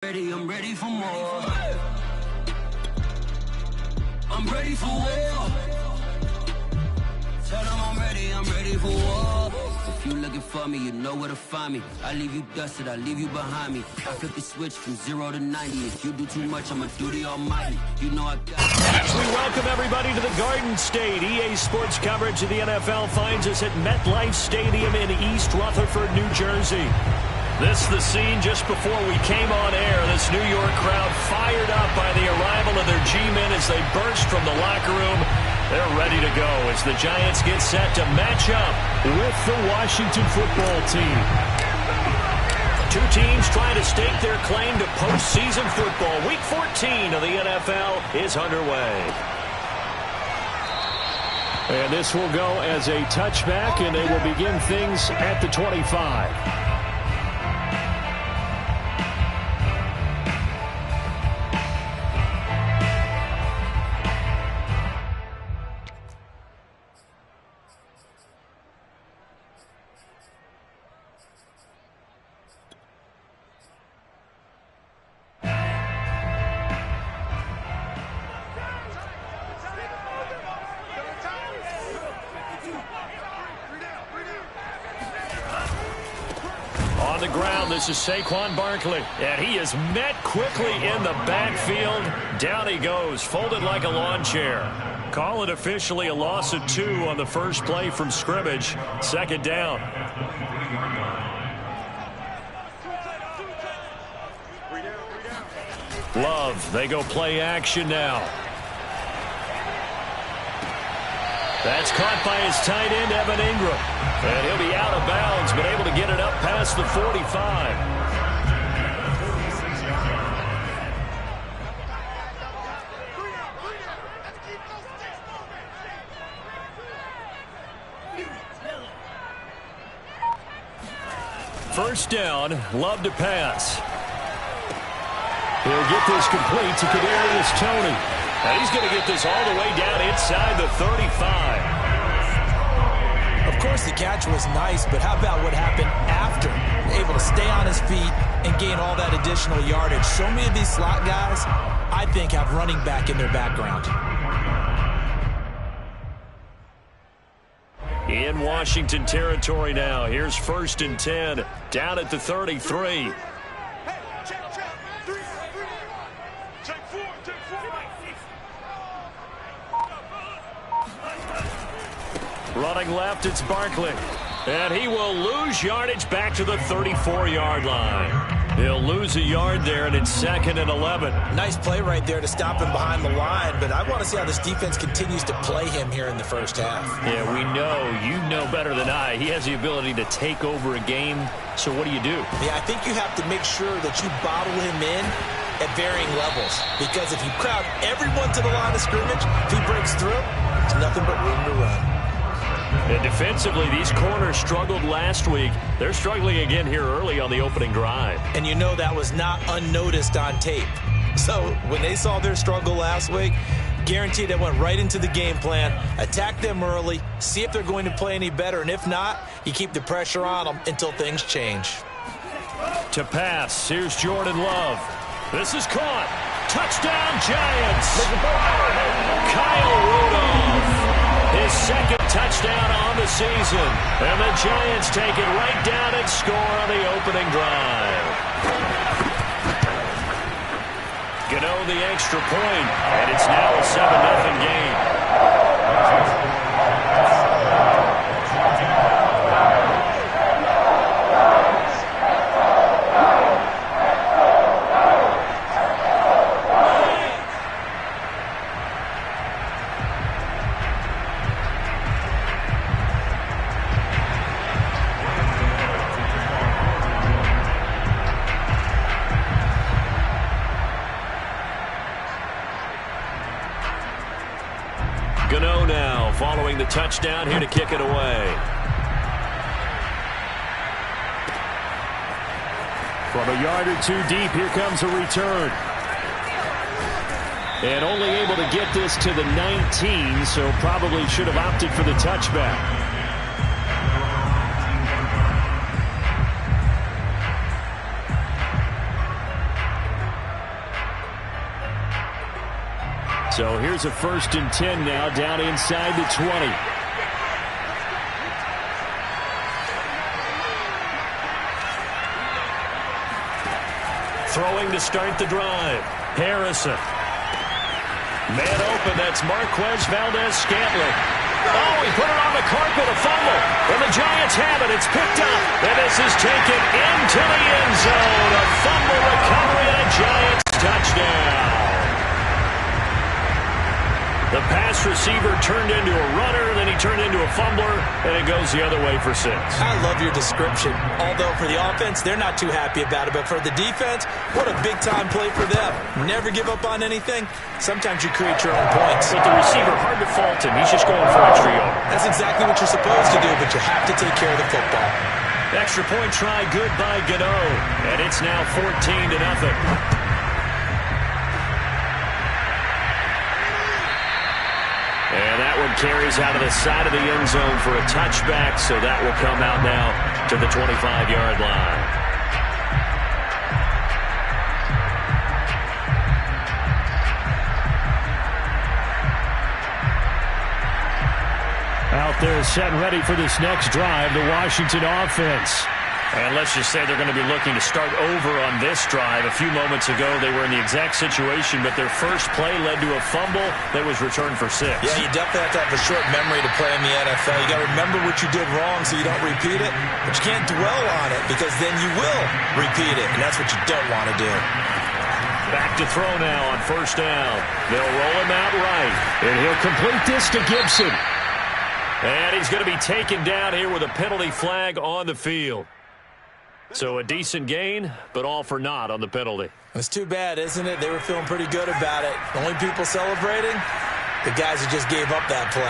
I'm ready for more. I'm ready for war. Tell them I'm ready for war. If you looking for me, you know where to find me. I leave you dusted, I leave you behind me. I flip the switch from 0 to 90. If you do too much, I'ma do the almighty. You know I got it. As we welcome everybody to the Garden State, EA Sports coverage of the NFL finds us at MetLife Stadium in East Rutherford, New Jersey. This is the scene just before we came on air. This New York crowd fired up by the arrival of their G-men as they burst from the locker room. They're ready to go as the Giants get set to match up with the Washington football team. Two teams trying to stake their claim to postseason football. Week 14 of the NFL is underway. And this will go as a touchback, and they will begin things at the 25. On the ground, this is Saquon Barkley, and he is met quickly in the backfield. Down he goes, folded like a lawn chair. Call it officially a loss of 2 on the first play from scrimmage. Second down. Love, they go play action now. That's caught by his tight end, Evan Ingram. And he'll be out of bounds, but able to get it up past the 45. First down, Love to pass. He'll get this complete to Kadarius Toney. And he's going to get this all the way down inside the 35. Of course, the catch was nice, but how about what happened after? Able to stay on his feet and gain all that additional yardage. So many of these slot guys, I think, have running back in their background. In Washington territory now. Here's 1st and 10. Down at the 33. Running left, it's Barkley. And he will lose yardage back to the 34-yard line. He'll lose a yard there, and it's 2nd and 11. Nice play right there to stop him behind the line, but I want to see how this defense continues to play him here in the first half. Yeah, we know. You know better than I. He has the ability to take over a game, so what do you do? Yeah, I think you have to make sure that you bottle him in at varying levels, because if you crowd everyone to the line of scrimmage, if he breaks through, there's nothing but room to run. And defensively, these corners struggled last week. They're struggling again here early on the opening drive. And you know that was not unnoticed on tape. So when they saw their struggle last week, guaranteed they went right into the game plan, attack them early, see if they're going to play any better. And if not, you keep the pressure on them until things change. To pass, here's Jordan Love. This is caught. Touchdown, Giants. Kyle Rudolph. His 2nd touchdown on the season. And the Giants take it right down and score on the opening drive. Gano the extra point, and it's now a 7-0 game. Gano now following the touchdown here to kick it away. From a yard or 2 deep, here comes a return. And only able to get this to the 19, so probably should have opted for the touchback. So here's a 1st and 10 now, down inside the 20. Throwing to start the drive. Harrison. Man open, that's Marquez Valdez-Scantling. Oh, he put it on the carpet, a fumble. And the Giants have it. It's picked up. And this is taken into the end zone. A fumble recovery and a Giants touchdown. The pass receiver turned into a runner, then he turned into a fumbler, and it goes the other way for 6. I love your description. Although for the offense, they're not too happy about it. But for the defense, what a big-time play for them. Never give up on anything. Sometimes you create your own points. But the receiver, hard to fault him. He's just going for extra yard. That's exactly what you're supposed to do, but you have to take care of the football. Extra point try, good by Gano. And it's now 14-0. And that one carries out of the side of the end zone for a touchback, so that will come out now to the 25-yard line. Out there set and ready for this next drive, the Washington offense. And let's just say they're going to be looking to start over on this drive. A few moments ago, they were in the exact situation, but their first play led to a fumble that was returned for 6. Yeah, you definitely have to have a short memory to play in the NFL. You got to remember what you did wrong so you don't repeat it, but you can't dwell on it because then you will repeat it, and that's what you don't want to do. Back to throw now on 1st down. They'll roll him out right, and he'll complete this to Gibson. And he's going to be taken down here with a penalty flag on the field. So a decent gain, but all for naught on the penalty. It's too bad, isn't it? They were feeling pretty good about it. The only people celebrating, the guys who just gave up that play.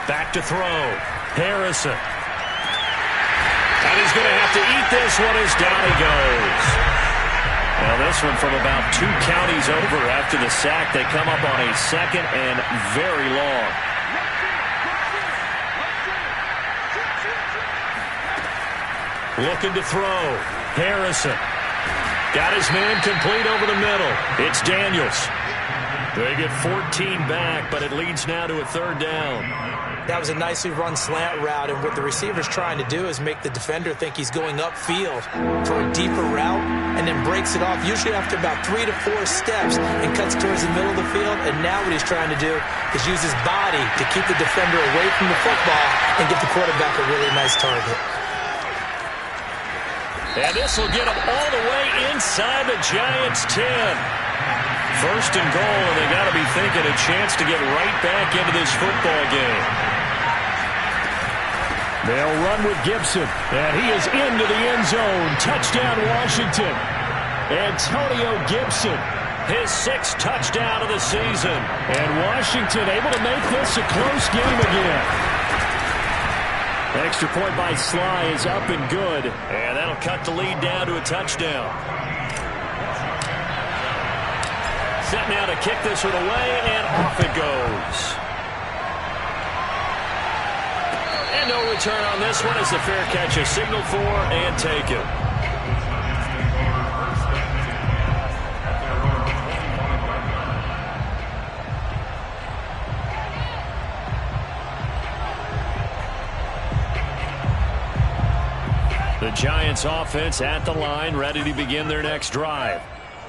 Back to throw. Harrison. And he's going to have to eat this one as down he goes. Now this one from about 2 counties over after the sack. They come up on a 2nd and very long. Looking to throw. Harrison. Got his man complete over the middle. It's Daniels. They get 14 back, but it leads now to a 3rd down. That was a nicely run slant route, and what the receiver's trying to do is make the defender think he's going upfield for a deeper route, and then breaks it off, usually after about 3 to 4 steps, and cuts towards the middle of the field. And now what he's trying to do is use his body to keep the defender away from the football and give the quarterback a really nice target. And this will get them all the way inside the Giants' 10. 1st and goal, and they got to be thinking a chance to get right back into this football game. They'll run with Gibson, and he is into the end zone. Touchdown, Washington. Antonio Gibson, his 6th touchdown of the season. And Washington able to make this a close game again. Extra point by Sly is up and good, and that'll cut the lead down to a touchdown. Set now to kick this one away, and off it goes. And no return on this one as the fair catch is signaled for and taken. The Giants offense at the line, ready to begin their next drive.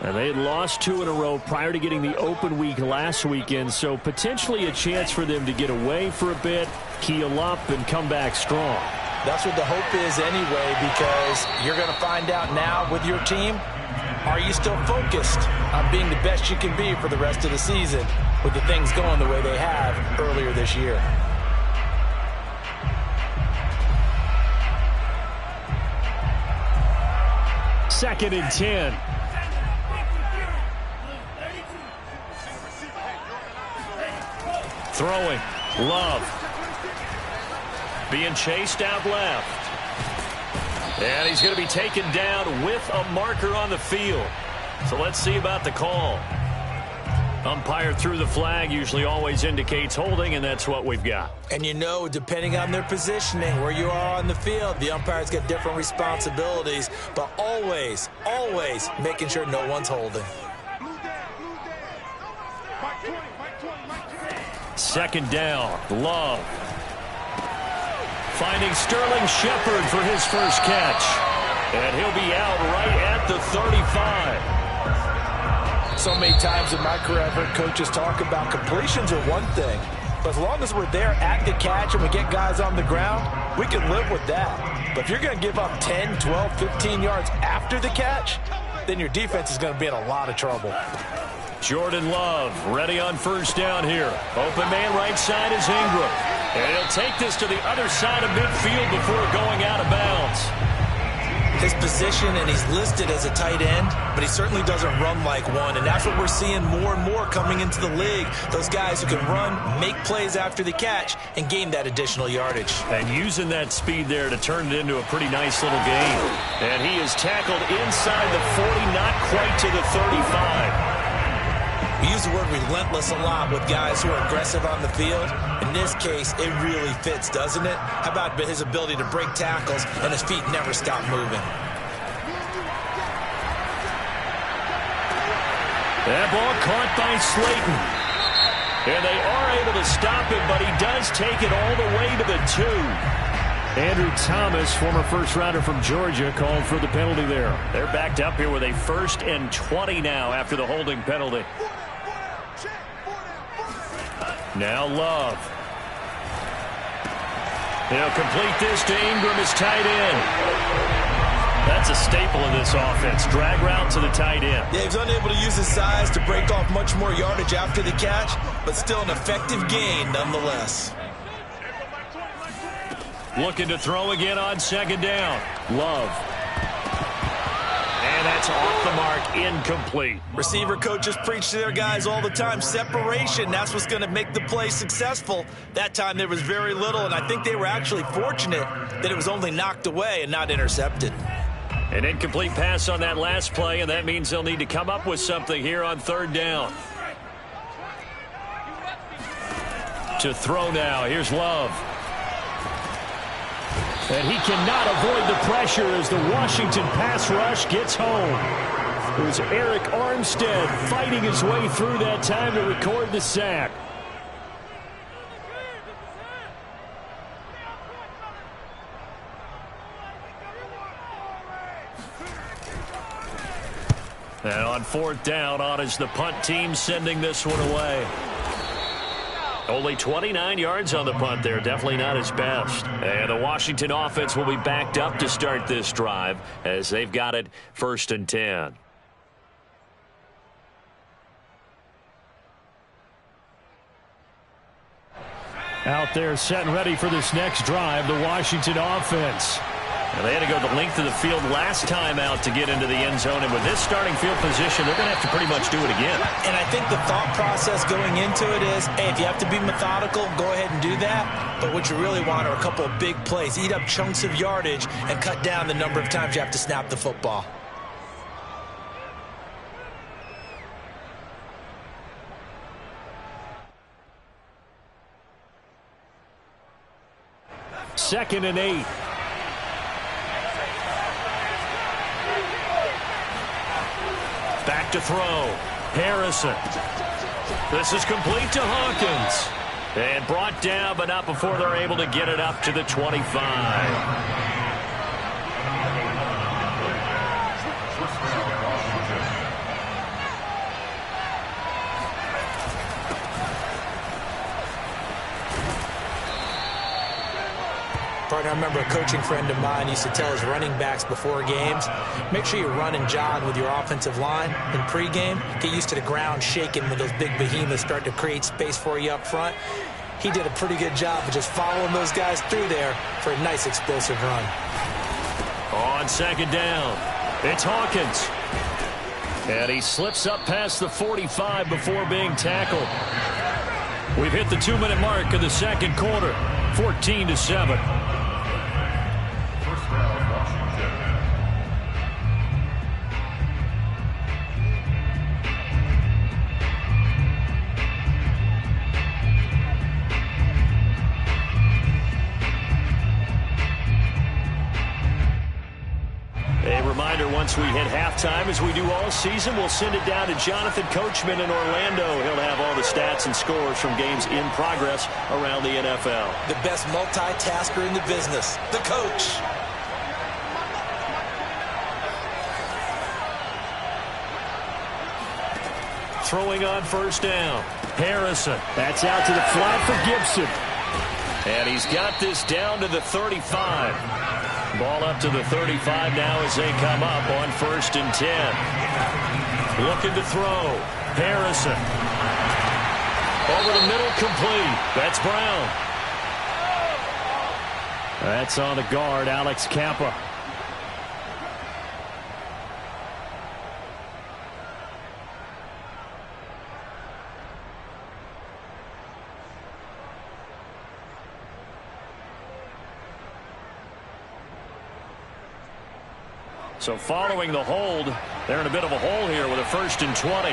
And they had lost 2 in a row prior to getting the open week last weekend, so potentially a chance for them to get away for a bit, keel up, and come back strong. That's what the hope is anyway, because you're going to find out now with your team, are you still focused on being the best you can be for the rest of the season with the things going the way they have earlier this year? Second and 10. Throwing. Love. Being chased out left. And he's going to be taken down with a marker on the field. So let's see about the call. Umpire threw the flag, usually always indicates holding, and that's what we've got. And you know, depending on their positioning, where you are on the field, the umpires get different responsibilities, but always, always making sure no one's holding. Second down, Love. Finding Sterling Shepard for his first catch. And he'll be out right at the 35. So many times in my career, I've heard coaches talk about completions are one thing, but as long as we're there at the catch and we get guys on the ground, we can live with that. But if you're going to give up 10, 12, 15 yards after the catch, then your defense is going to be in a lot of trouble. Jordan Love ready on first down here. Open man right side is Ingram. And he'll take this to the other side of midfield before going out of bounds. His position, and he's listed as a tight end, but he certainly doesn't run like one, and that's what we're seeing more and more coming into the league. Those guys who can run, make plays after the catch, and gain that additional yardage. And using that speed there to turn it into a pretty nice little gain. And he is tackled inside the 40, not quite to the 35. We use the word relentless a lot with guys who are aggressive on the field. In this case, it really fits, doesn't it? How about his ability to break tackles and his feet never stop moving? That ball caught by Slayton. And they are able to stop him, but he does take it all the way to the 2. Andrew Thomas, former first-rounder from Georgia, called for the penalty there. They're backed up here with a 1st and 20 now after the holding penalty. Now Love. He'll complete this to Ingram as tight end. That's a staple of this offense. Drag route to the tight end. Yeah, he's unable to use his size to break off much more yardage after the catch, but still an effective gain nonetheless. Looking to throw again on second down. Love. And that's off the mark, incomplete. Receiver coaches preach to their guys all the time. Separation, that's what's going to make the play successful. That time there was very little, and I think they were actually fortunate that it was only knocked away and not intercepted. An incomplete pass on that last play, and that means they'll need to come up with something here on third down. To throw now, here's Love. And he cannot avoid the pressure as the Washington pass rush gets home. It was Eric Armstead fighting his way through that time to record the sack. And on fourth down, on is the punt team sending this one away. Only 29 yards on the punt there. Definitely not his best. And the Washington offense will be backed up to start this drive as they've got it 1st and 10. Out there set and ready for this next drive, the Washington offense. And they had to go the length of the field last time out to get into the end zone. And with this starting field position, they're going to have to pretty much do it again. And I think the thought process going into it is, hey, if you have to be methodical, go ahead and do that. But what you really want are a couple of big plays. Eat up chunks of yardage and cut down the number of times you have to snap the football. Second and 8. Back to throw. Harrison. This is complete to Hawkins. And brought down, but not before they're able to get it up to the 25. Partner, I remember a coaching friend of mine used to tell his running backs before games, make sure you run and jog with your offensive line in pregame. Get used to the ground shaking when those big behemoths start to create space for you up front. He did a pretty good job of just following those guys through there for a nice explosive run. On second down, it's Hawkins. And he slips up past the 45 before being tackled. We've hit the 2-minute mark of the second quarter, 14-7. reminder, once we hit halftime, as we do all season, we'll send it down to Jonathan Coachman in Orlando. He'll have all the stats and scores from games in progress around the NFL. The best multitasker in the business, the coach. Throwing on first down. Harrison. That's out to the flat for Gibson. And he's got this down to the 35. Ball up to the 35 now as they come up on 1st and 10. Looking to throw. Harrison. Over the middle, complete. That's Brown. That's on the guard, Alex Kappa. So following the hold, they're in a bit of a hole here with a 1st and 20.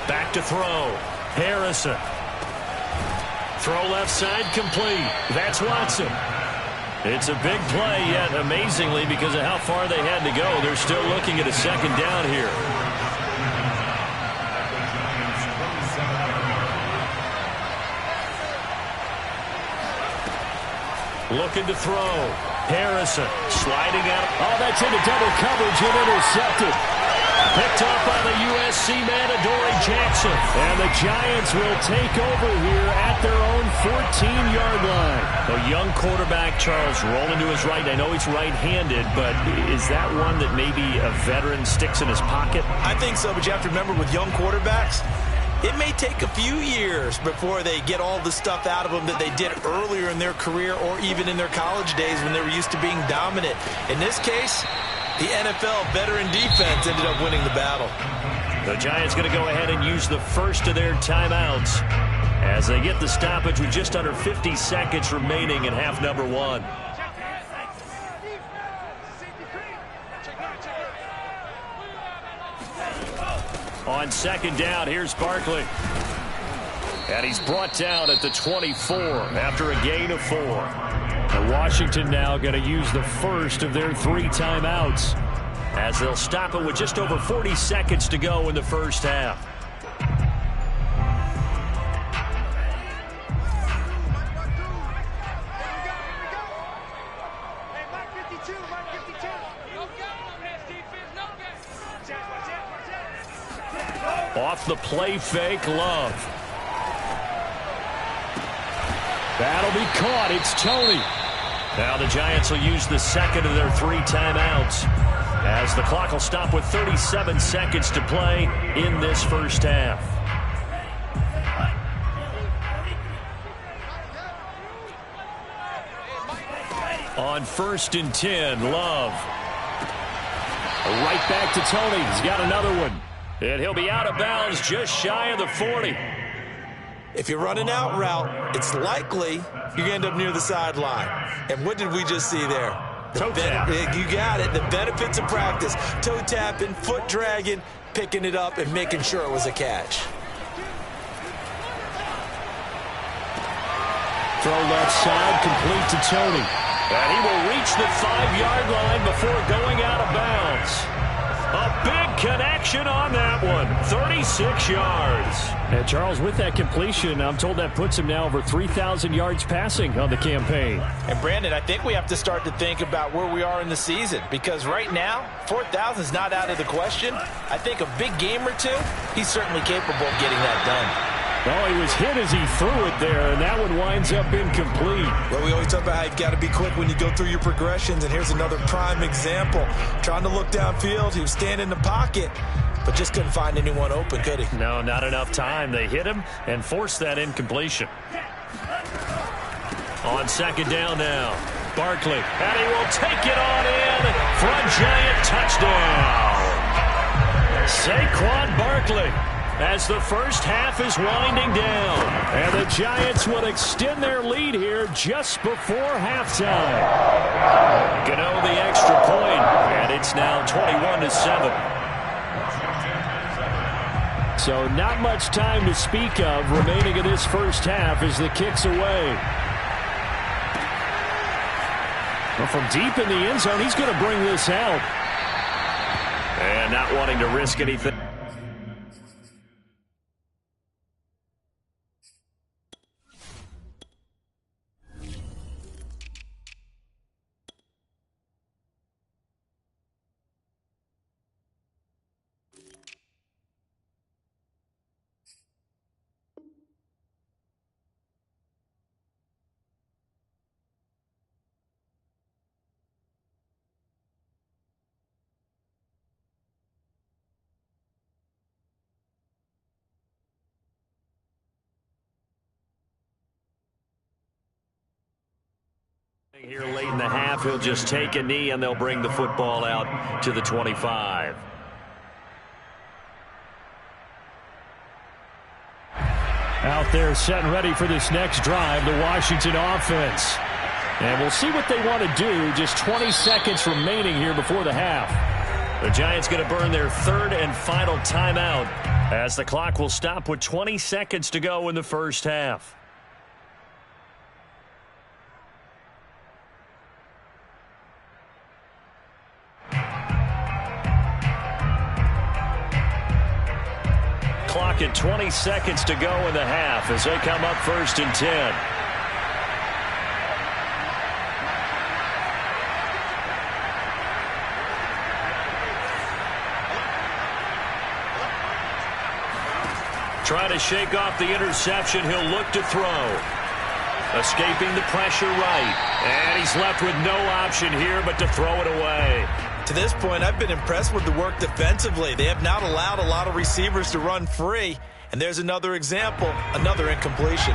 Back to throw. Harrison. Throw left side, complete. That's Watson. It's a big play, yet amazingly, because of how far they had to go, they're still looking at a 2nd down here. Looking to throw. Harrison sliding out. Oh, that's into double coverage and intercepted. Picked up by the USC man, Adoree Jackson. And the Giants will take over here at their own 14-yard line. The young quarterback, Charles, rolling to his right. I know he's right-handed, but is that one that maybe a veteran sticks in his pocket? I think so, but you have to remember with young quarterbacks, it may take a few years before they get all the stuff out of them that they did earlier in their career or even in their college days when they were used to being dominant. In this case, the NFL veteran defense ended up winning the battle. The Giants going to go ahead and use the first of their timeouts as they get the stoppage with just under 50 seconds remaining in half number 1. On 2nd down, here's Barkley. And he's brought down at the 24 after a gain of 4. And Washington now going to use the first of their 3 timeouts as they'll stop it with just over 40 seconds to go in the first half. Off the play fake, Love. That'll be caught. It's Tony. Now the Giants will use the 2nd of their 3 timeouts as the clock will stop with 37 seconds to play in this first half. On 1st and 10, Love. Right back to Tony. He's got another one. And he'll be out of bounds just shy of the 40. If you're running out route, it's likely you're going to end up near the sideline. And what did we just see there? Toe tap. You got it. The benefits of practice. Toe tapping, foot dragging, picking it up, and making sure it was a catch. Throw left side, complete to Tony. And he will reach the 5-yard line before going out of bounds. A big connection on that one. 36 yards. And Charles, with that completion, I'm told that puts him now over 3,000 yards passing on the campaign. And Brandon, I think we have to start to think about where we are in the season, because right now, 4,000 is not out of the question. I think a big game or 2, he's certainly capable of getting that done. Oh, he was hit as he threw it there, and that one winds up incomplete. Well, we always talk about how you've got to be quick when you go through your progressions, and here's another prime example. Trying to look downfield, he was standing in the pocket, but just couldn't find anyone open, could he? No, not enough time. They hit him and forced that incompletion. On 2nd down now, Barkley, and he will take it on in for a giant touchdown. Saquon Barkley, as the first half is winding down. And the Giants will extend their lead here just before halftime. Gano the extra point, and it's now 21-7. So not much time to speak of remaining in this first half as the kick's away. Well, from deep in the end zone, he's going to bring this out. And not wanting to risk anything. Here late in the half, he'll just take a knee and they'll bring the football out to the 25. Out there set and ready for this next drive, the Washington offense. And we'll see what they want to do. Just 20 seconds remaining here before the half. The Giants going to burn their third and final timeout as the clock will stop with 20 seconds to go in the first half. Clock at 20 seconds to go in the half as they come up first and 10. Trying to shake off the interception. He'll look to throw. Escaping the pressure right. And he's left with no option here but to throw it away. To this point, I've been impressed with the work defensively. They have not allowed a lot of receivers to run free. And there's another example, another incompletion.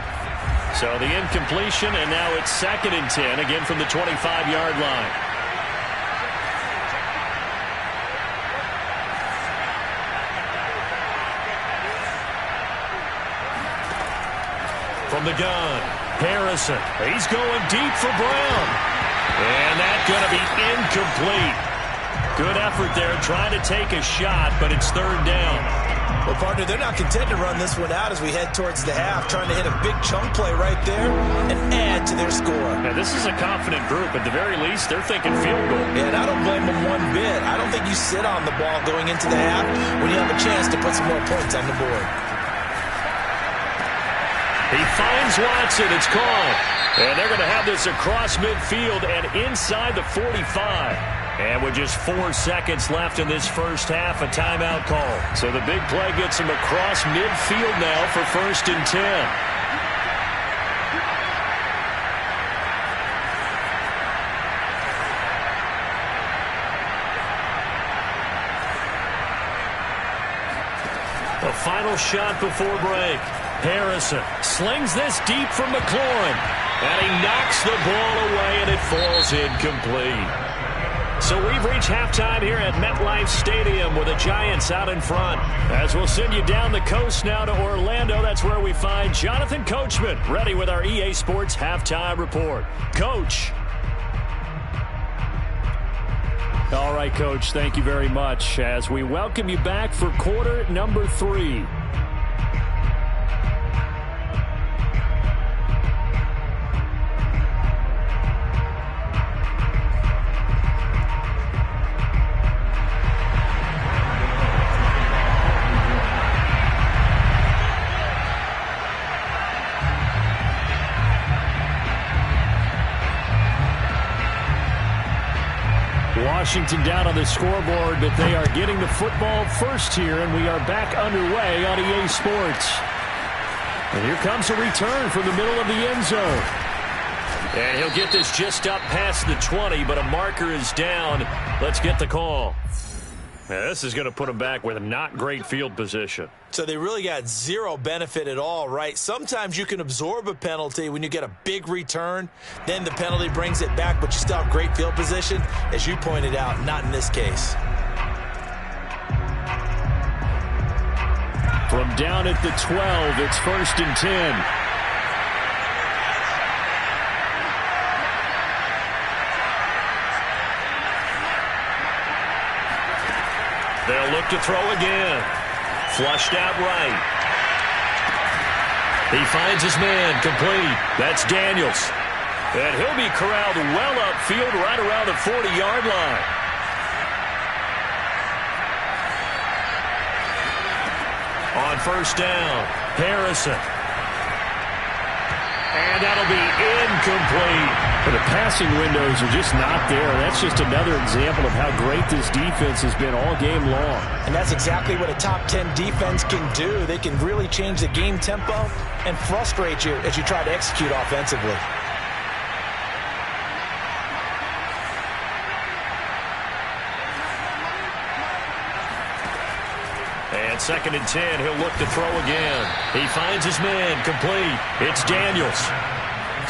So the incompletion, and now it's 2nd and 10, again from the 25-yard line. From the gun, Harrison. He's going deep for Brown. And that's going to be incomplete. Good effort there, trying to take a shot, but it's 3rd down. Well, partner, they're not content to run this one out as we head towards the half, trying to hit a big chunk play right there and add to their score. Now, this is a confident group. At the very least, they're thinking field goal. Yeah, and I don't blame them one bit. I don't think you sit on the ball going into the half when you have a chance to put some more points on the board. He finds Watson. It's caught. And they're going to have this across midfield and inside the 45. And with just 4 seconds left in this first half, a timeout call. So the big play gets him across midfield now for 1st and 10. The final shot before break. Harrison slings this deep from McLaurin. And he knocks the ball away, and it falls incomplete. So we've reached halftime here at MetLife Stadium with the Giants out in front. As we'll send you down the coast now to Orlando, that's where we find Jonathan Coachman ready with our EA Sports Halftime Report. Coach. All right, Coach, thank you very much as we welcome you back for quarter number 3. Washington down on the scoreboard, but they are getting the football first here, and we are back underway on EA Sports. And here comes a return from the middle of the end zone. And he'll get this just up past the 20, but a marker is down. Let's get the call. Now, this is going to put him back with a not great field position. So they really got zero benefit at all, right? Sometimes you can absorb a penalty when you get a big return. Then the penalty brings it back, but you still have great field position. As you pointed out, not in this case. From down at the 12, it's 1st and 10. They'll look to throw again. Flushed out right. He finds his man, complete. That's Daniels. And he'll be corralled well upfield right around the 40-yard line. On first down, Harrison. And that'll be incomplete. The passing windows are just not there. That's just another example of how great this defense has been all game long. And that's exactly what a top 10 defense can do. They can really change the game tempo and frustrate you as you try to execute offensively. And 2nd and 10, he'll look to throw again. He finds his man, complete. It's Daniels.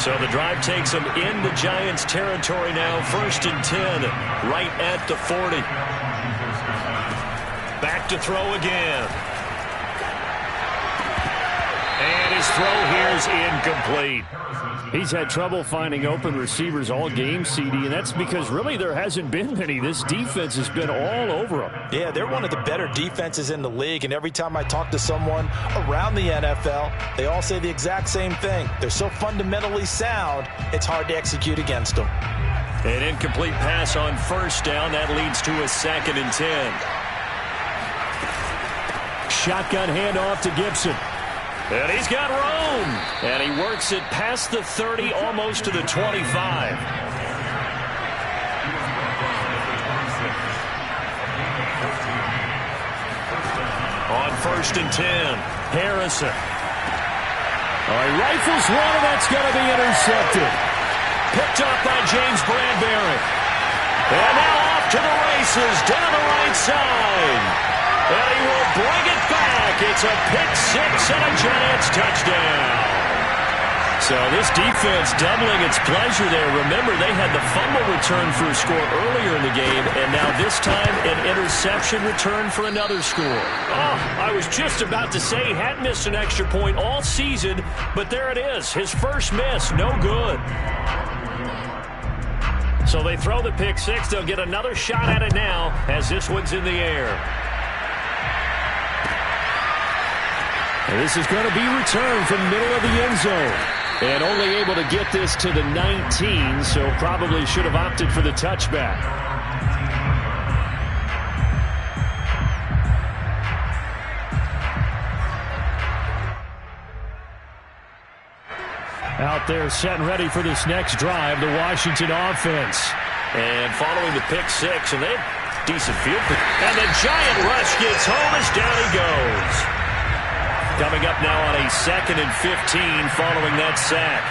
So the drive takes him into Giants territory now. 1st and 10, right at the 40. Back to throw again. And his throw here's incomplete. He's had trouble finding open receivers all game, CD, and that's because really there hasn't been many. This defense has been all over him. Yeah, they're one of the better defenses in the league, and every time I talk to someone around the NFL, they all say the exact same thing. They're so fundamentally sound, it's hard to execute against them. An incomplete pass on first down. That leads to a 2nd and 10. Shotgun handoff to Gibson. And he's got room. And he works it past the 30, almost to the 25. On 1st and 10, Harrison. He rifles one, and that's going to be intercepted. Picked up by James Bradbury. And now off to the races down the right side. And he will bring it back. It's a pick-6 and a Giants touchdown. So this defense doubling its pleasure there. Remember, they had the fumble return for a score earlier in the game, and now this time an interception return for another score. Oh, I was just about to say he hadn't missed an extra point all season, but there it is. His first miss, no good. So they throw the pick-6. They'll get another shot at it now as this one's in the air. And this is going to be returned from the middle of the end zone. And only able to get this to the 19, so probably should have opted for the touchback. Out there set and ready for this next drive, the Washington offense. And following the pick-6, and they have decent field. And the Giant rush gets home as down he goes. Coming up now on a 2nd and 15 following that sack.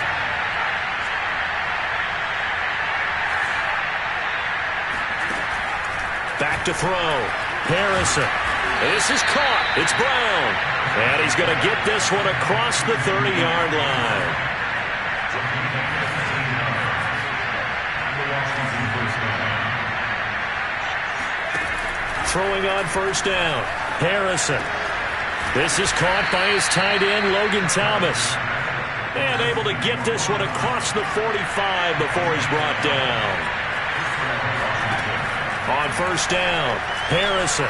Back to throw. Harrison. This is caught. It's Brown. And he's going to get this one across the 30-yard line. Throwing on first down. Harrison. This is caught by his tight end, Logan Thomas. And able to get this one across the 45 before he's brought down. On first down, Harrison.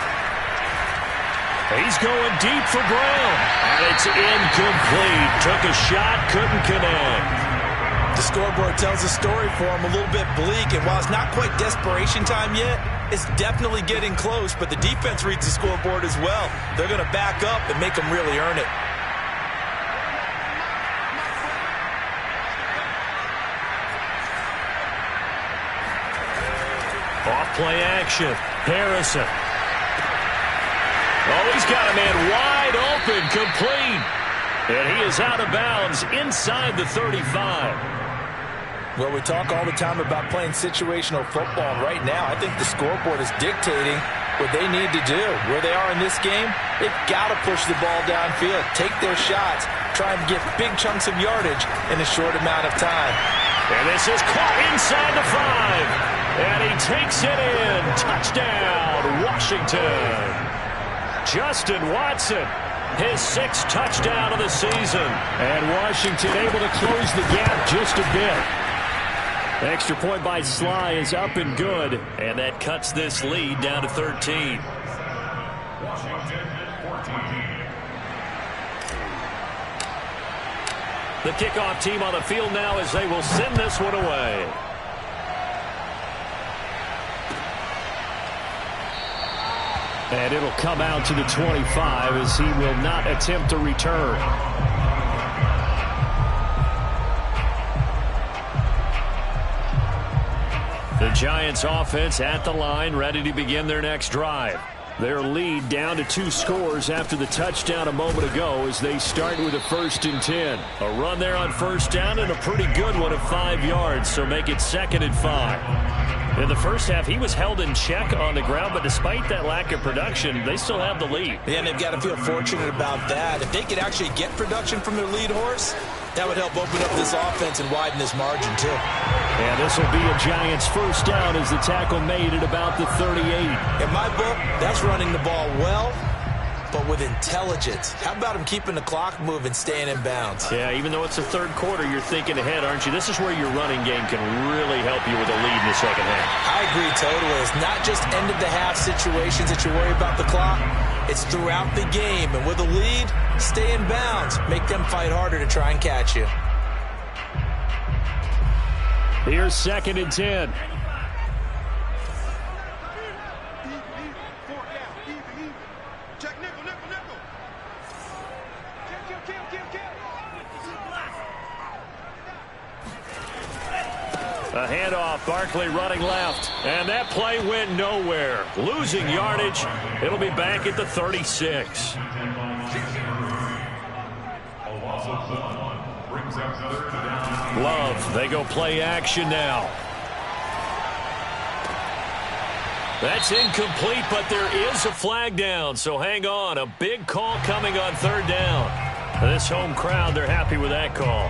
He's going deep for Brown. And it's incomplete. Took a shot, couldn't connect. The scoreboard tells a story for him, a little bit bleak. And while it's not quite desperation time yet, it's definitely getting close, but the defense reads the scoreboard as well. They're going to back up and make them really earn it. Off play action. Harrison. Oh, he's got a man wide open, complete. And he is out of bounds inside the 35. Well, we talk all the time about playing situational football, and right now I think the scoreboard is dictating what they need to do. Where they are in this game, they've got to push the ball downfield, take their shots, try and get big chunks of yardage in a short amount of time. And this is caught inside the 5. And he takes it in. Touchdown, Washington. Justin Watson, his 6th touchdown of the season. And Washington able to close the gap just a bit. Extra point by Sly is up and good, and that cuts this lead down to 13. Washington 14. The kickoff team on the field now as they will send this one away. And it'll come out to the 25 as he will not attempt a return. The Giants offense at the line, ready to begin their next drive. Their lead down to 2 scores after the touchdown a moment ago as they start with a 1st and 10. A run there on 1st down and a pretty good one of 5 yards, so make it 2nd and 5. In the first half, he was held in check on the ground, but despite that lack of production, they still have the lead. Yeah, and they've got to feel fortunate about that. If they could actually get production from their lead horse, that would help open up this offense and widen this margin, too. And this will be a Giants 1st down as the tackle made at about the 38. In my book, that's running the ball well, but with intelligence. How about him keeping the clock moving, staying in bounds? Yeah, even though it's the 3rd quarter, you're thinking ahead, aren't you? This is where your running game can really help you with a lead in the 2nd half. I agree totally. It's not just end-of-the-half situations that you worry about the clock. It's throughout the game. And with a lead, stay in bounds. Make them fight harder to try and catch you. Here's 2nd and 10. A handoff, Barkley running left, and that play went nowhere. Losing yardage, it'll be back at the 36. Love, they go play action now. That's incomplete, but there is a flag down, so hang on. A big call coming on 3rd down. This home crowd, they're happy with that call.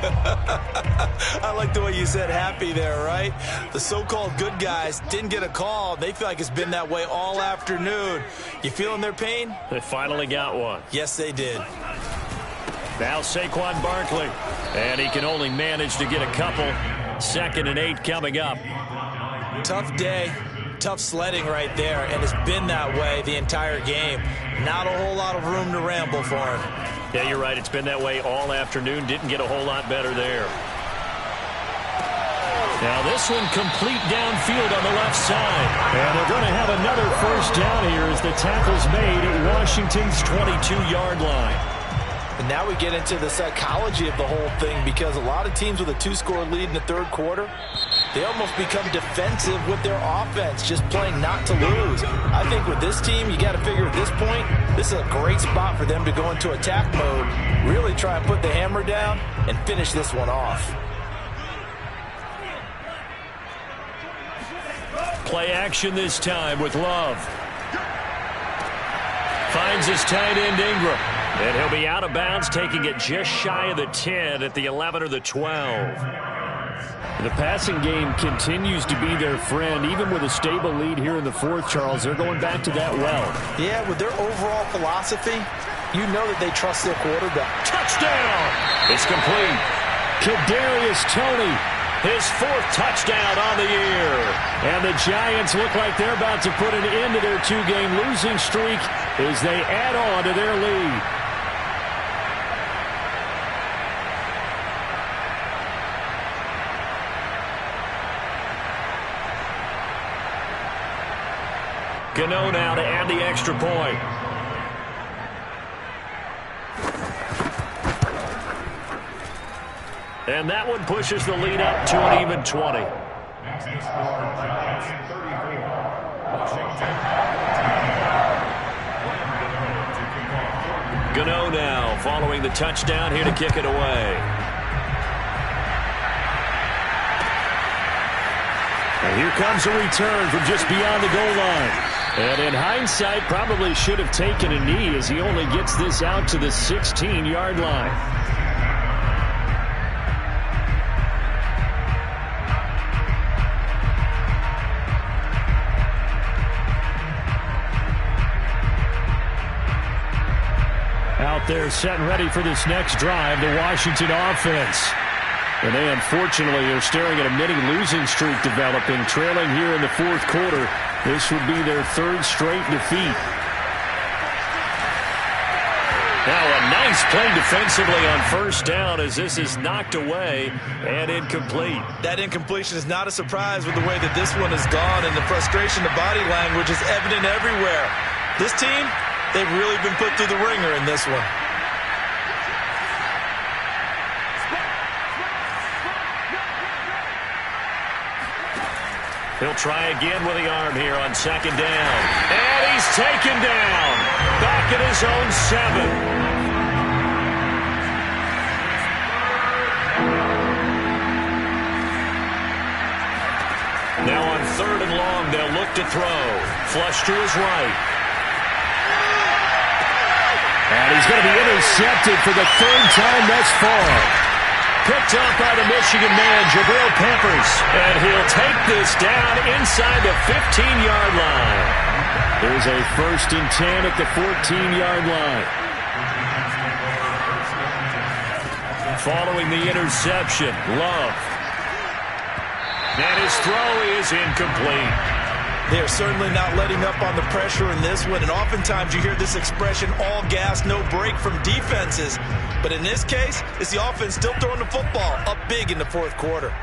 I like the way you said happy there, right? The so-called good guys didn't get a call. They feel like it's been that way all afternoon. You feeling their pain? They finally got one. Yes, they did. Now Saquon Barkley, and he can only manage to get a couple. 2nd and 8 coming up. Tough day, tough sledding right there, and it's been that way the entire game. Not a whole lot of room to ramble for him. Yeah, you're right. It's been that way all afternoon. Didn't get a whole lot better there. Now this one complete downfield on the left side. And they're going to have another 1st down here as the tackle's made at Washington's 22-yard line. And now we get into the psychology of the whole thing, because a lot of teams with a 2-score lead in the 3rd quarter, they almost become defensive with their offense, just playing not to lose. I think with this team, you got to figure at this point, this is a great spot for them to go into attack mode, really try and put the hammer down and finish this one off. Play action this time with Love. Finds his tight end Ingram. And he'll be out of bounds, taking it just shy of the 10 at the 11 or the 12. The passing game continues to be their friend, even with a stable lead here in the 4th, Charles. They're going back to that well. Yeah, with their overall philosophy, you know that they trust their quarterback. Touchdown! It's complete. Kadarius Toney, his 4th touchdown on the year. And the Giants look like they're about to put an end to their 2-game losing streak as they add on to their lead. Gano now to add the extra point. And that one pushes the lead up to an even 20. Gano now following the touchdown here to kick it away. And here comes a return from just beyond the goal line. And in hindsight, probably should have taken a knee as he only gets this out to the 16-yard line. Out there set and ready for this next drive, the Washington offense. And they unfortunately are staring at a mini losing streak developing, trailing here in the 4th quarter. This would be their 3rd straight defeat. Now a nice play defensively on first down as this is knocked away and incomplete. That incompletion is not a surprise with the way that this one has gone, and the frustration, the body language is evident everywhere. This team, they've really been put through the ringer in this one. He'll try again with the arm here on second down. And he's taken down. Back at his own 7. Now on third and long, they'll look to throw. Flush to his right. And he's going to be intercepted for the third time thus far. Picked up by the Michigan man, Jabril Peppers. And he'll take this down inside the 15-yard line. There's a 1st and 10 at the 14-yard line. Following the interception, Love. And his throw is incomplete. They're certainly not letting up on the pressure in this one, and oftentimes you hear this expression, all gas, no break from defenses. But in this case, it's the offense still throwing the football up big in the fourth quarter.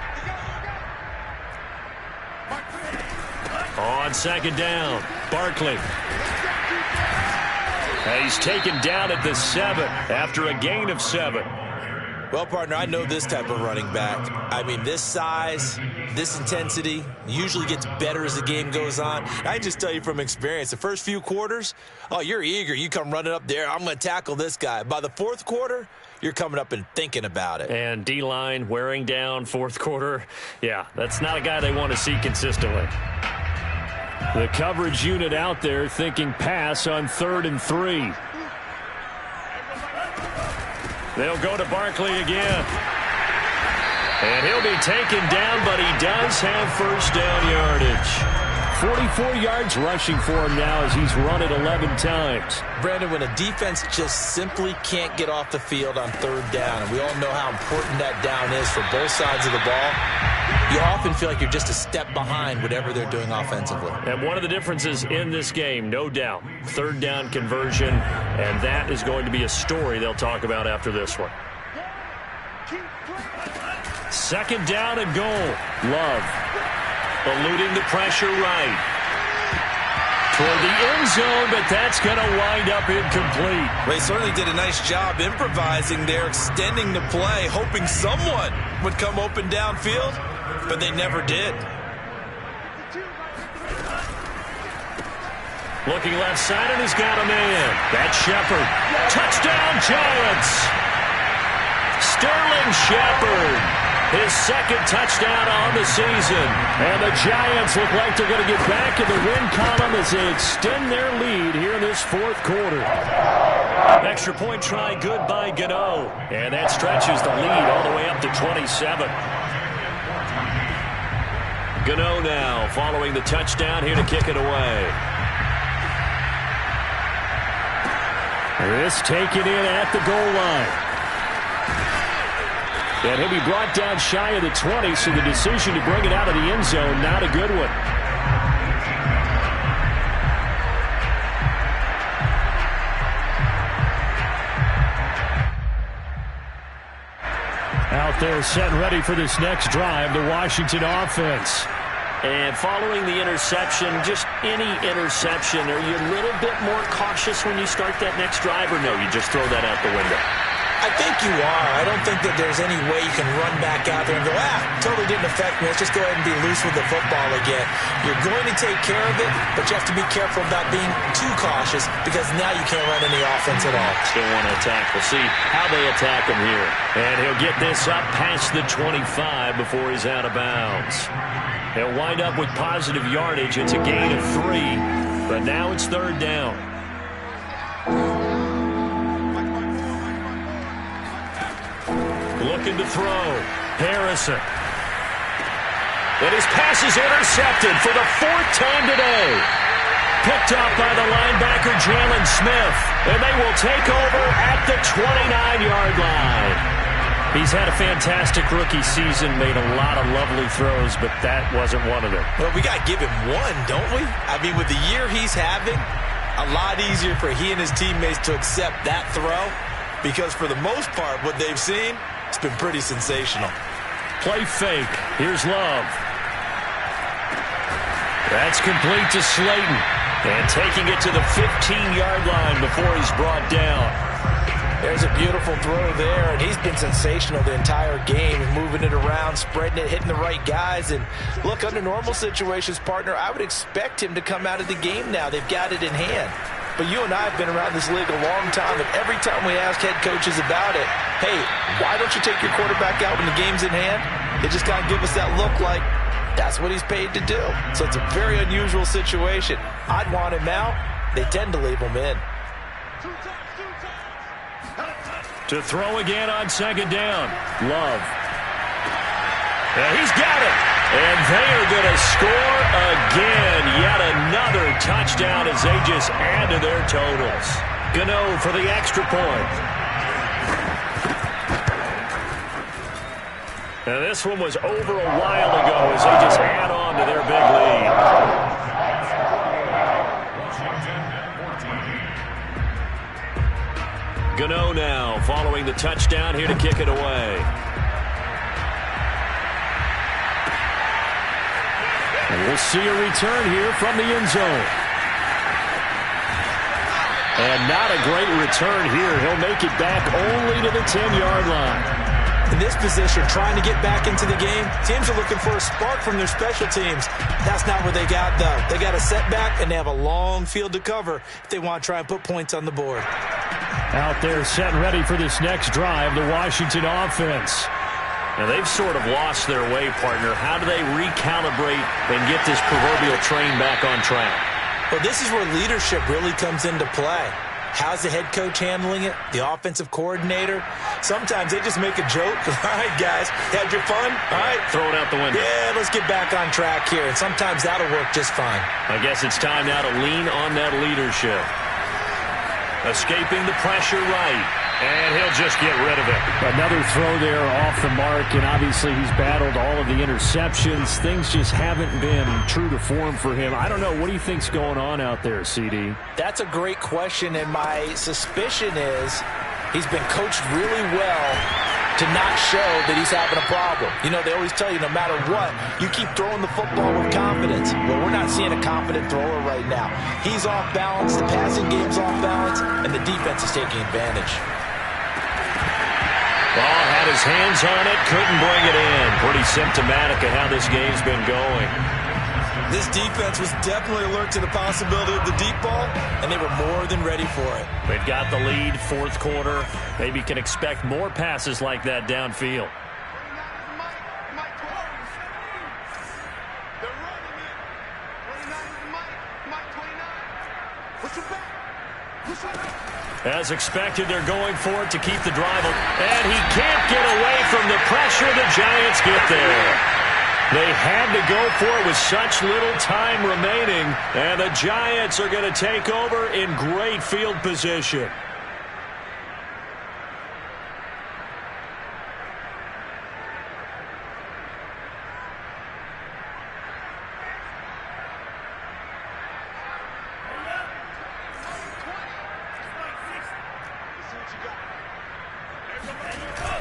On second down, Barkley. And he's taken down at the 7 after a gain of 7. Well, partner, I know this type of running back. I mean, this size, this intensity usually gets better as the game goes on. I can just tell you from experience, the first few quarters, oh, you're eager. You come running up there, I'm going to tackle this guy. By the fourth quarter, you're coming up and thinking about it. And D-line wearing down fourth quarter. Yeah, that's not a guy they want to see consistently. The coverage unit out there thinking pass on 3rd and 3. They'll go to Barkley again. And he'll be taken down, but he does have first down yardage. 44 yards rushing for him now as he's run it 11 times. Brandon, when a defense just simply can't get off the field on 3rd down, and we all know how important that down is for both sides of the ball, you often feel like you're just a step behind whatever they're doing offensively. And one of the differences in this game, no doubt, 3rd down conversion, and that is going to be a story they'll talk about after this one. 2nd down and goal. Love eluding the pressure right. Toward the end zone, but that's going to wind up incomplete. They certainly did a nice job improvising there, extending the play, hoping someone would come open downfield, but they never did. Looking left side, and he's got a man. That's Shepard. Touchdown, Giants! Sterling Shepard. His 2nd touchdown on the season. And the Giants look like they're going to get back in the win column as they extend their lead here in this 4th quarter. Extra point try good by Gano. And that stretches the lead all the way up to 27. Gano now following the touchdown here to kick it away. This taken in at the goal line. And he'll be brought down shy of the 20, so the decision to bring it out of the end zone, not a good one. Out there set and ready for this next drive, the Washington offense. And following the interception, just any interception, are you a little bit more cautious when you start that next drive, or no, you just throw that out the window? I think you are. I don't think that there's any way you can run back out there and go, totally didn't affect me. Let's just go ahead and be loose with the football again. You're going to take care of it, but you have to be careful about being too cautious because now you can't run any offense at all. Still want to attack. We'll see how they attack him here. And he'll get this up past the 25 before he's out of bounds. He'll wind up with positive yardage. It's a gain of 3, but now it's 3rd down. Looking to throw. Harrison. And his pass is intercepted for the 4th time today. Picked up by the linebacker, Jalen Smith. And they will take over at the 29-yard line. He's had a fantastic rookie season, made a lot of lovely throws, but that wasn't one of them. Well, we got to give him one, don't we? I mean, with the year he's having, a lot easier for he and his teammates to accept that throw because for the most part, what they've seen, it's been pretty sensational. Play fake. Here's Love. That's complete to Slayton. And taking it to the 15-yard line before he's brought down. There's a beautiful throw there, and he's been sensational the entire game, moving it around, spreading it, hitting the right guys. And look, under normal situations, partner, I would expect him to come out of the game now. They've got it in hand. But you and I have been around this league a long time, and every time we ask head coaches about it, hey, why don't you take your quarterback out when the game's in hand? They just kind of give us that look like that's what he's paid to do. So it's a very unusual situation. I'd want him out. They tend to leave him in. To throw again on second down. Love. Yeah, he's got it. And they are going to score again. Yet another touchdown as they just add to their totals. Gano for the extra point. Now this one was over a while ago as they just add on to their big lead. Gano now following the touchdown here to kick it away. And we'll see a return here from the end zone. And not a great return here. He'll make it back only to the 10-yard line. In this position, trying to get back into the game, teams are looking for a spark from their special teams. That's not what they got, though. They got a setback, and they have a long field to cover if they want to try and put points on the board. Out there set and ready for this next drive, the Washington offense. Now, they've sort of lost their way, partner. How do they recalibrate and get this proverbial train back on track? Well, this is where leadership really comes into play. How's the head coach handling it? The offensive coordinator? Sometimes they just make a joke. All right, guys, had your fun? All right. Throw it out the window. Yeah, let's get back on track here. And sometimes that'll work just fine. I guess it's time now to lean on that leadership. Escaping the pressure right. And he'll just get rid of it. Another throw there off the mark, and obviously he's battled all of the interceptions. Things just haven't been true to form for him. I don't know. What do you think's going on out there, CD? That's a great question, and my suspicion is he's been coached really well to not show that he's having a problem. You know, they always tell you no matter what, you keep throwing the football with confidence. Well, we're not seeing a confident thrower right now. He's off balance, the passing game's off balance, and the defense is taking advantage. Ball had his hands on it, couldn't bring it in. Pretty symptomatic of how this game's been going. This defense was definitely alert to the possibility of the deep ball, and they were more than ready for it. They've got the lead, fourth quarter. Maybe can expect more passes like that downfield. As expected, they're going for it to keep the drive. And he can't get away from the pressure. The Giants get there. They had to go for it with such little time remaining. And the Giants are going to take over in great field position.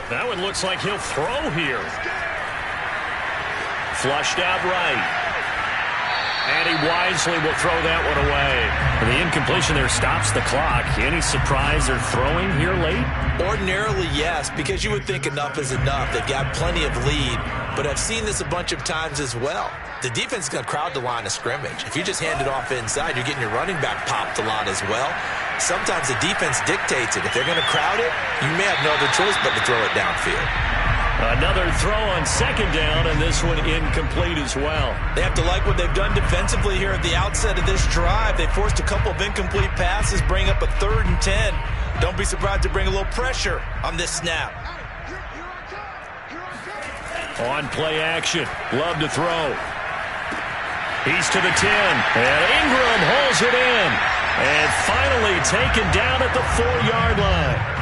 That one looks like he'll throw here. Flushed out right. And he wisely will throw that one away. And the incompletion there stops the clock. Any surprise they're throwing here late? Ordinarily, yes, because you would think enough is enough. They've got plenty of lead, but I've seen this a bunch of times as well. The defense is going to crowd the line of scrimmage. If you just hand it off inside, you're getting your running back popped a lot as well. Sometimes the defense dictates it. If they're going to crowd it, you may have no other choice but to throw it downfield. Another throw on second down, and this one incomplete as well. They have to like what they've done defensively here at the outset of this drive. They forced a couple of incomplete passes, bring up a 3rd and 10. Don't be surprised to bring a little pressure on this snap. On play action, Love to throw. He's to the 10, and Ingram holds it in. And finally taken down at the 4-yard line.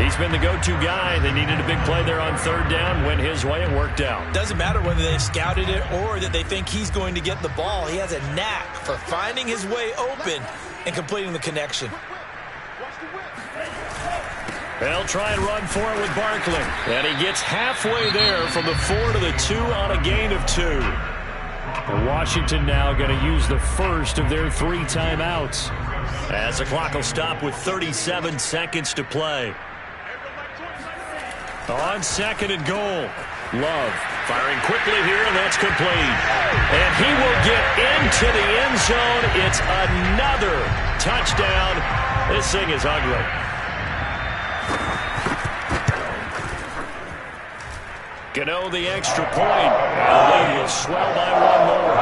He's been the go-to guy. They needed a big play there on 3rd down. Went his way. It worked out. Doesn't matter whether they scouted it or that they think he's going to get the ball. He has a knack for finding his way open and completing the connection. They'll try and run for it with Barkley. And he gets halfway there from the 4 to the 2 on a gain of 2. And Washington now going to use the first of their 3 timeouts, as the clock will stop with 37 seconds to play. On 2nd and goal, Love firing quickly here, and that's complete. And he will get into the end zone. It's another touchdown. This thing is ugly. Gano the extra point. And the lead will swell by 1 more.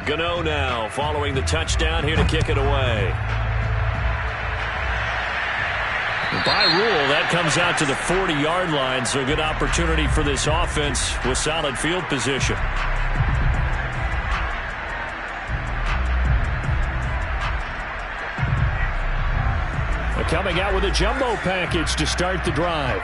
Gano now following the touchdown here to kick it away. By rule, that comes out to the 40-yard line, so a good opportunity for this offense with solid field position. They're coming out with a jumbo package to start the drive.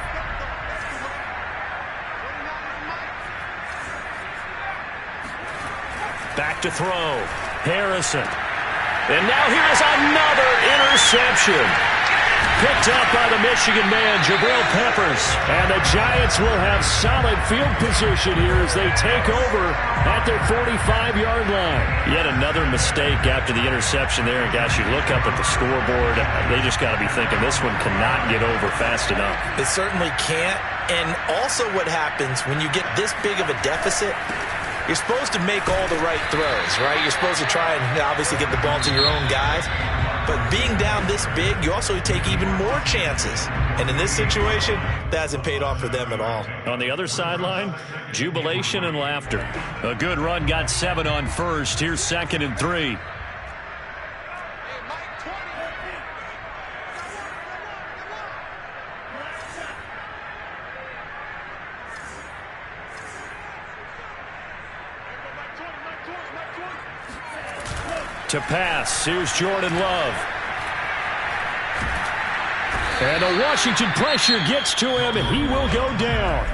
Back to throw. Harrison. And now here's another interception. Picked up by the Michigan man, Jabril Peppers. And the Giants will have solid field position here as they take over at their 45-yard line. Yet another mistake after the interception there. And, gosh, you look up at the scoreboard, they just got to be thinking this one cannot get over fast enough. It certainly can't. And also what happens when you get this big of a deficit, you're supposed to make all the right throws, right? You're supposed to try and obviously get the ball to your own guys. But being down this big, you also take even more chances. And in this situation, that hasn't paid off for them at all. On the other sideline, jubilation and laughter. A good run, got 7 on first. Here's 2nd and 3. To pass, here's Jordan Love. And the Washington pressure gets to him. He will go down.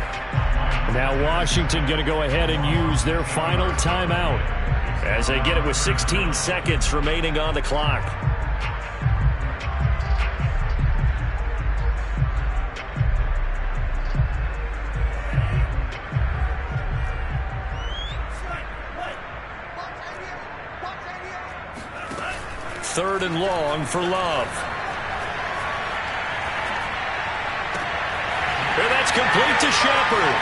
Now Washington going to go ahead and use their final timeout as they get it with 16 seconds remaining on the clock. Third and long for Love. And that's complete to Shepard.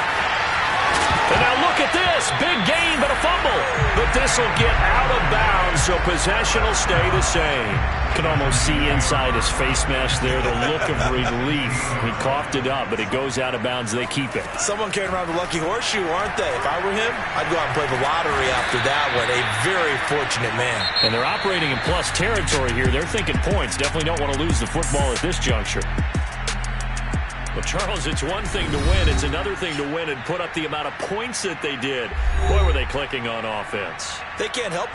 And now look at this. Big gain, but a fumble. But this will get out of bounds, so possession will stay the same. You can almost see inside his face mask there the look of relief. He coughed it up, but it goes out of bounds. They keep it. Someone carrying around the lucky horseshoe, aren't they? If I were him, I'd go out and play the lottery after that one. A very fortunate man. And they're operating in plus territory here. They're thinking points. Definitely don't want to lose the football at this juncture. Well, Charles, it's one thing to win. It's another thing to win and put up the amount of points that they did. Boy, were they clicking on offense. They can't help but